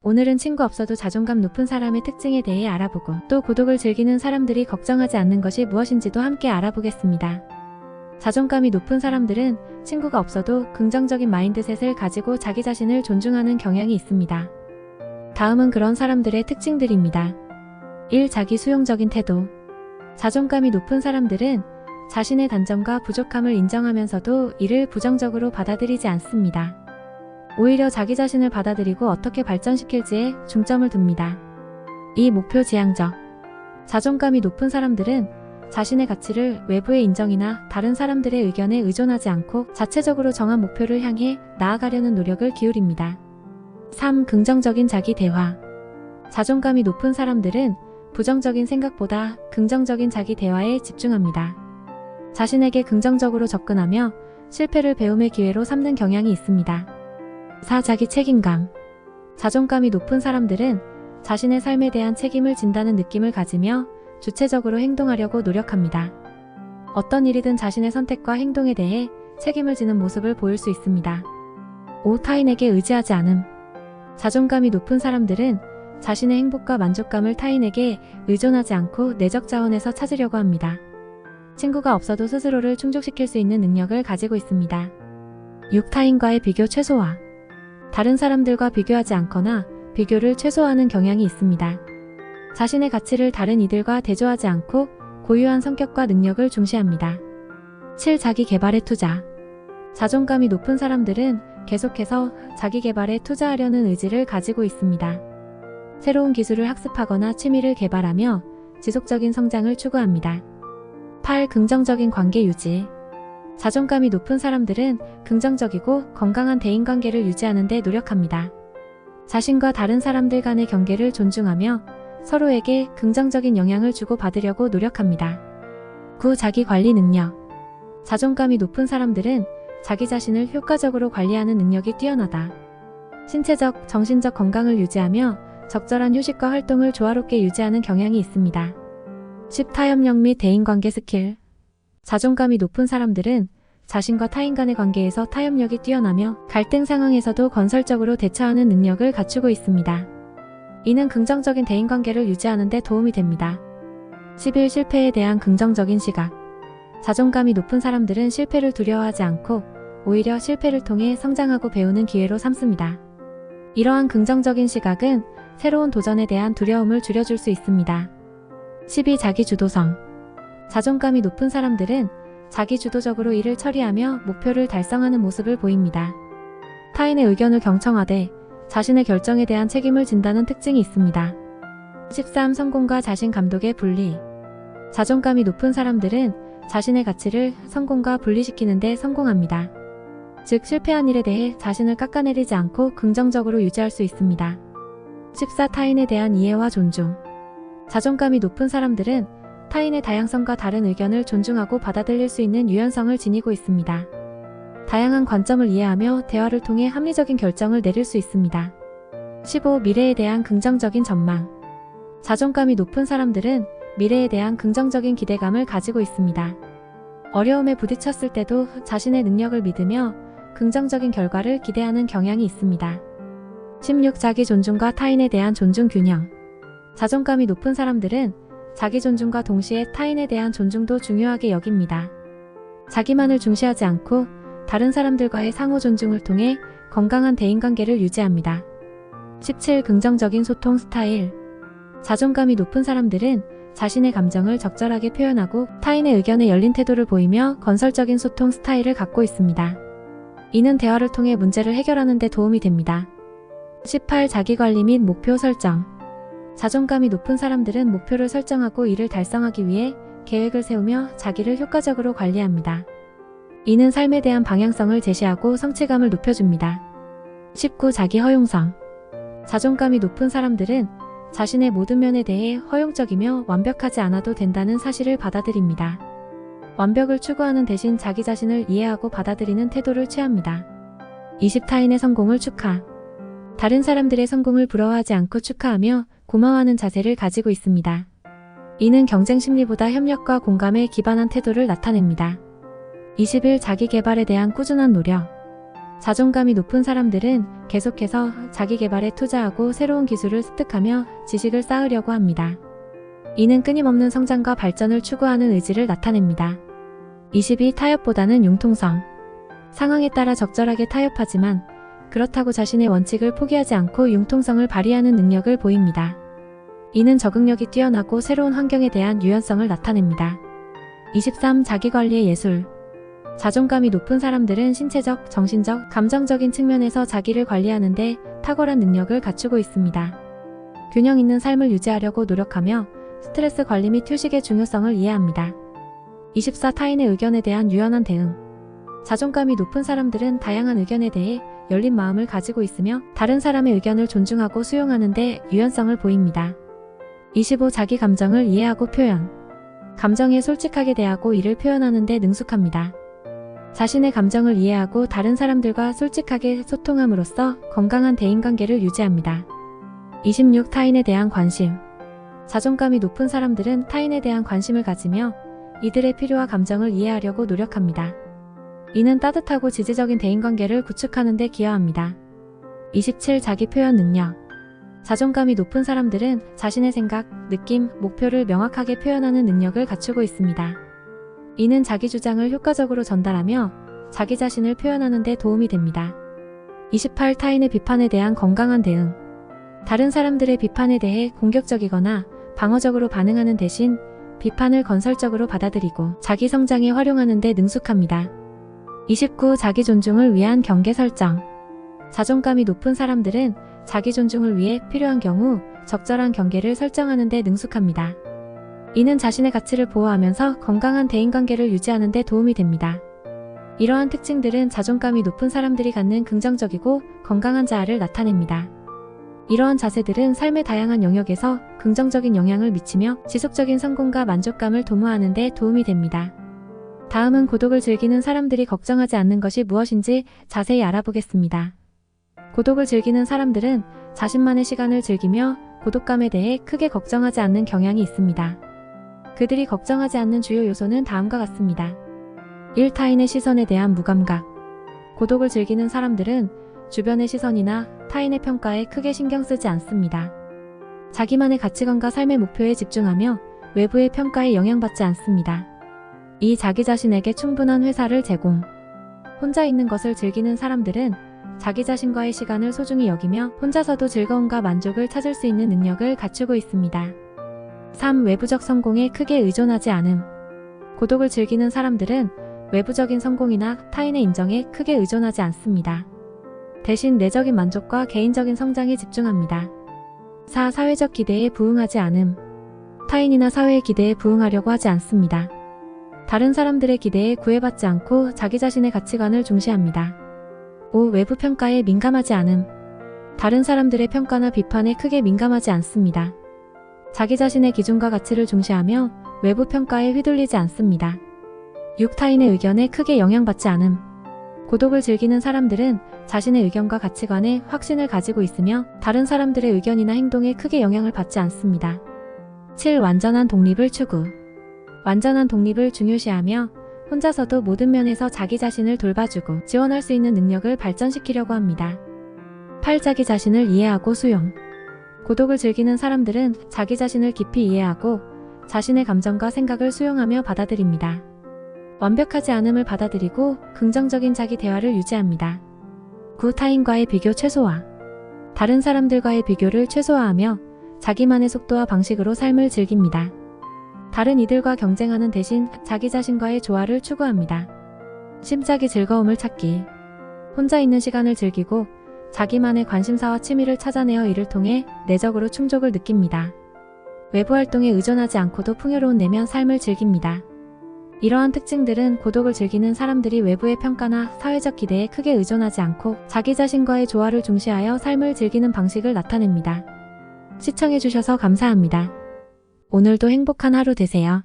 오늘은 친구 없어도 자존감 높은 사람의 특징에 대해 알아보고 또 고독을 즐기는 사람들이 걱정하지 않는 것이 무엇인지도 함께 알아보겠습니다. 자존감이 높은 사람들은 친구가 없어도 긍정적인 마인드셋을 가지고 자기 자신을 존중하는 경향이 있습니다. 다음은 그런 사람들의 특징들입니다. 1. 자기 수용적인 태도. 자존감이 높은 사람들은 자신의 단점과 부족함을 인정하면서도 이를 부정적으로 받아들이지 않습니다. 오히려 자기 자신을 받아들이고 어떻게 발전시킬지에 중점을 둡니다. 2. 목표 지향적. 자존감이 높은 사람들은 자신의 가치를 외부의 인정이나 다른 사람들의 의견에 의존하지 않고 자체적으로 정한 목표를 향해 나아가려는 노력을 기울입니다. 3. 긍정적인 자기 대화. 자존감이 높은 사람들은 부정적인 생각보다 긍정적인 자기 대화에 집중합니다. 자신에게 긍정적으로 접근하며 실패를 배움의 기회로 삼는 경향이 있습니다. 4. 자기 책임감. 자존감이 높은 사람들은 자신의 삶에 대한 책임을 진다는 느낌을 가지며 주체적으로 행동하려고 노력합니다. 어떤 일이든 자신의 선택과 행동에 대해 책임을 지는 모습을 보일 수 있습니다. 5. 타인에게 의지하지 않음. 자존감이 높은 사람들은 자신의 행복과 만족감을 타인에게 의존하지 않고 내적 자원에서 찾으려고 합니다. 친구가 없어도 스스로를 충족시킬 수 있는 능력을 가지고 있습니다. 6. 타인과의 비교 최소화. 다른 사람들과 비교하지 않거나 비교를 최소화하는 경향이 있습니다. 자신의 가치를 다른 이들과 대조하지 않고 고유한 성격과 능력을 중시합니다. 7. 자기 개발에 투자. 자존감이 높은 사람들은 계속해서 자기 개발에 투자하려는 의지를 가지고 있습니다. 새로운 기술을 학습하거나 취미를 개발하며 지속적인 성장을 추구합니다. 8. 긍정적인 관계 유지. 자존감이 높은 사람들은 긍정적이고 건강한 대인관계를 유지하는 데 노력합니다. 자신과 다른 사람들 간의 경계를 존중하며 서로에게 긍정적인 영향을 주고받으려고 노력합니다. 9. 자기 관리 능력. 자존감이 높은 사람들은 자기 자신을 효과적으로 관리하는 능력이 뛰어나다. 신체적, 정신적 건강을 유지하며 적절한 휴식과 활동을 조화롭게 유지하는 경향이 있습니다. 10. 타협력 및 대인관계 스킬. 자존감이 높은 사람들은 자신과 타인 간의 관계에서 타협력이 뛰어나며 갈등 상황에서도 건설적으로 대처하는 능력을 갖추고 있습니다. 이는 긍정적인 대인관계를 유지하는 데 도움이 됩니다. 11. 실패에 대한 긍정적인 시각. 자존감이 높은 사람들은 실패를 두려워하지 않고 오히려 실패를 통해 성장하고 배우는 기회로 삼습니다. 이러한 긍정적인 시각은 새로운 도전에 대한 두려움을 줄여줄 수 있습니다. 12. 자기 주도성. 자존감이 높은 사람들은 자기 주도적으로 일을 처리하며 목표를 달성하는 모습을 보입니다. 타인의 의견을 경청하되 자신의 결정에 대한 책임을 진다는 특징이 있습니다. 13. 성공과 자신 감독의 분리. 자존감이 높은 사람들은 자신의 가치를 성공과 분리시키는 데 성공합니다. 즉 실패한 일에 대해 자신을 깎아내리지 않고 긍정적으로 유지할 수 있습니다. 14. 타인에 대한 이해와 존중. 자존감이 높은 사람들은 타인의 다양성과 다른 의견을 존중하고 받아들일 수 있는 유연성을 지니고 있습니다. 다양한 관점을 이해하며 대화를 통해 합리적인 결정을 내릴 수 있습니다. 15. 미래에 대한 긍정적인 전망. 자존감이 높은 사람들은 미래에 대한 긍정적인 기대감을 가지고 있습니다. 어려움에 부딪혔을 때도 자신의 능력을 믿으며 긍정적인 결과를 기대하는 경향이 있습니다. 16. 자기 존중과 타인에 대한 존중 균형. 자존감이 높은 사람들은 자기 존중과 동시에 타인에 대한 존중도 중요하게 여깁니다. 자기만을 중시하지 않고 다른 사람들과의 상호 존중을 통해 건강한 대인관계를 유지합니다. 17. 긍정적인 소통 스타일. 자존감이 높은 사람들은 자신의 감정을 적절하게 표현하고 타인의 의견에 열린 태도를 보이며 건설적인 소통 스타일을 갖고 있습니다. 이는 대화를 통해 문제를 해결하는 데 도움이 됩니다. 18. 자기관리 및 목표 설정. 자존감이 높은 사람들은 목표를 설정하고 이를 달성하기 위해 계획을 세우며 자기를 효과적으로 관리합니다. 이는 삶에 대한 방향성을 제시하고 성취감을 높여줍니다. 19. 자기 허용성. 자존감이 높은 사람들은 자신의 모든 면에 대해 허용적이며 완벽하지 않아도 된다는 사실을 받아들입니다. 완벽을 추구하는 대신 자기 자신을 이해하고 받아들이는 태도를 취합니다. 20. 타인의 성공을 축하. 다른 사람들의 성공을 부러워하지 않고 축하하며 고마워하는 자세를 가지고 있습니다. 이는 경쟁 심리보다 협력과 공감에 기반한 태도를 나타냅니다. 21. 자기 개발에 대한 꾸준한 노력. 자존감이 높은 사람들은 계속해서 자기 개발에 투자하고 새로운 기술을 습득하며 지식을 쌓으려고 합니다. 이는 끊임없는 성장과 발전을 추구하는 의지를 나타냅니다. 22. 타협보다는 융통성. 상황에 따라 적절하게 타협하지만 그렇다고 자신의 원칙을 포기하지 않고 융통성을 발휘하는 능력을 보입니다. 이는 적응력이 뛰어나고 새로운 환경에 대한 유연성을 나타냅니다. 23. 자기관리의 예술. 자존감이 높은 사람들은 신체적, 정신적, 감정적인 측면에서 자기를 관리하는 데 탁월한 능력을 갖추고 있습니다. 균형 있는 삶을 유지하려고 노력하며 스트레스 관리 및 휴식의 중요성을 이해합니다. 24. 타인의 의견에 대한 유연한 대응. 자존감이 높은 사람들은 다양한 의견에 대해 열린 마음을 가지고 있으며 다른 사람의 의견을 존중하고 수용하는 데 유연성을 보입니다. 25. 자기 감정을 이해하고 표현. 감정에 솔직하게 대하고 이를 표현하는 데 능숙합니다. 자신의 감정을 이해하고 다른 사람들과 솔직하게 소통함으로써 건강한 대인관계를 유지합니다. 26. 타인에 대한 관심. 자존감이 높은 사람들은 타인에 대한 관심을 가지며 이들의 필요와 감정을 이해하려고 노력합니다. 이는 따뜻하고 지지적인 대인관계를 구축하는 데 기여합니다. 27. 자기 표현 능력. 자존감이 높은 사람들은 자신의 생각, 느낌, 목표를 명확하게 표현하는 능력을 갖추고 있습니다. 이는 자기 주장을 효과적으로 전달하며 자기 자신을 표현하는 데 도움이 됩니다. 28. 타인의 비판에 대한 건강한 대응. 다른 사람들의 비판에 대해 공격적이거나 방어적으로 반응하는 대신 비판을 건설적으로 받아들이고 자기 성장에 활용하는 데 능숙합니다. 29. 자기 존중을 위한 경계 설정. 자존감이 높은 사람들은 자기 존중을 위해 필요한 경우 적절한 경계를 설정하는 데 능숙합니다. 이는 자신의 가치를 보호하면서 건강한 대인관계를 유지하는 데 도움이 됩니다. 이러한 특징들은 자존감이 높은 사람들이 갖는 긍정적이고 건강한 자아를 나타냅니다. 이러한 자세들은 삶의 다양한 영역에서 긍정적인 영향을 미치며 지속적인 성공과 만족감을 도모하는 데 도움이 됩니다. 다음은 고독을 즐기는 사람들이 걱정하지 않는 것이 무엇인지 자세히 알아보겠습니다. 고독을 즐기는 사람들은 자신만의 시간을 즐기며 고독감에 대해 크게 걱정하지 않는 경향이 있습니다. 그들이 걱정하지 않는 주요 요소는 다음과 같습니다. 1. 타인의 시선에 대한 무감각. 고독을 즐기는 사람들은 주변의 시선이나 타인의 평가에 크게 신경 쓰지 않습니다. 자기만의 가치관과 삶의 목표에 집중하며 외부의 평가에 영향받지 않습니다. 2. 자기 자신에게 충분한 회사를 제공. 혼자 있는 것을 즐기는 사람들은 자기 자신과의 시간을 소중히 여기며 혼자서도 즐거움과 만족을 찾을 수 있는 능력을 갖추고 있습니다. 3. 외부적 성공에 크게 의존하지 않음. 고독을 즐기는 사람들은 외부적인 성공이나 타인의 인정에 크게 의존하지 않습니다. 대신 내적인 만족과 개인적인 성장에 집중합니다. 4. 사회적 기대에 부응하지 않음. 타인이나 사회의 기대에 부응하려고 하지 않습니다. 다른 사람들의 기대에 구애받지 않고 자기 자신의 가치관을 중시합니다. 5. 외부 평가에 민감하지 않음. 다른 사람들의 평가나 비판에 크게 민감하지 않습니다. 자기 자신의 기준과 가치를 중시하며 외부 평가에 휘둘리지 않습니다. 6. 타인의 의견에 크게 영향받지 않음. 고독을 즐기는 사람들은 자신의 의견과 가치관에 확신을 가지고 있으며 다른 사람들의 의견이나 행동에 크게 영향을 받지 않습니다. 7. 완전한 독립을 추구. 완전한 독립을 중요시하며 혼자서도 모든 면에서 자기 자신을 돌봐주고 지원할 수 있는 능력을 발전시키려고 합니다. 8. 자기 자신을 이해하고 수용. 고독을 즐기는 사람들은 자기 자신을 깊이 이해하고 자신의 감정과 생각을 수용하며 받아들입니다. 완벽하지 않음을 받아들이고 긍정적인 자기 대화를 유지합니다. 9. 타인과의 비교 최소화. 다른 사람들과의 비교를 최소화하며 자기만의 속도와 방식으로 삶을 즐깁니다. 다른 이들과 경쟁하는 대신 자기 자신과의 조화를 추구합니다. 심짝이 즐거움을 찾기. 혼자 있는 시간을 즐기고 자기만의 관심사와 취미를 찾아내어 이를 통해 내적으로 충족을 느낍니다. 외부 활동에 의존하지 않고도 풍요로운 내면 삶을 즐깁니다. 이러한 특징들은 고독을 즐기는 사람들이 외부의 평가나 사회적 기대에 크게 의존하지 않고 자기 자신과의 조화를 중시하여 삶을 즐기는 방식을 나타냅니다. 시청해주셔서 감사합니다. 오늘도 행복한 하루 되세요.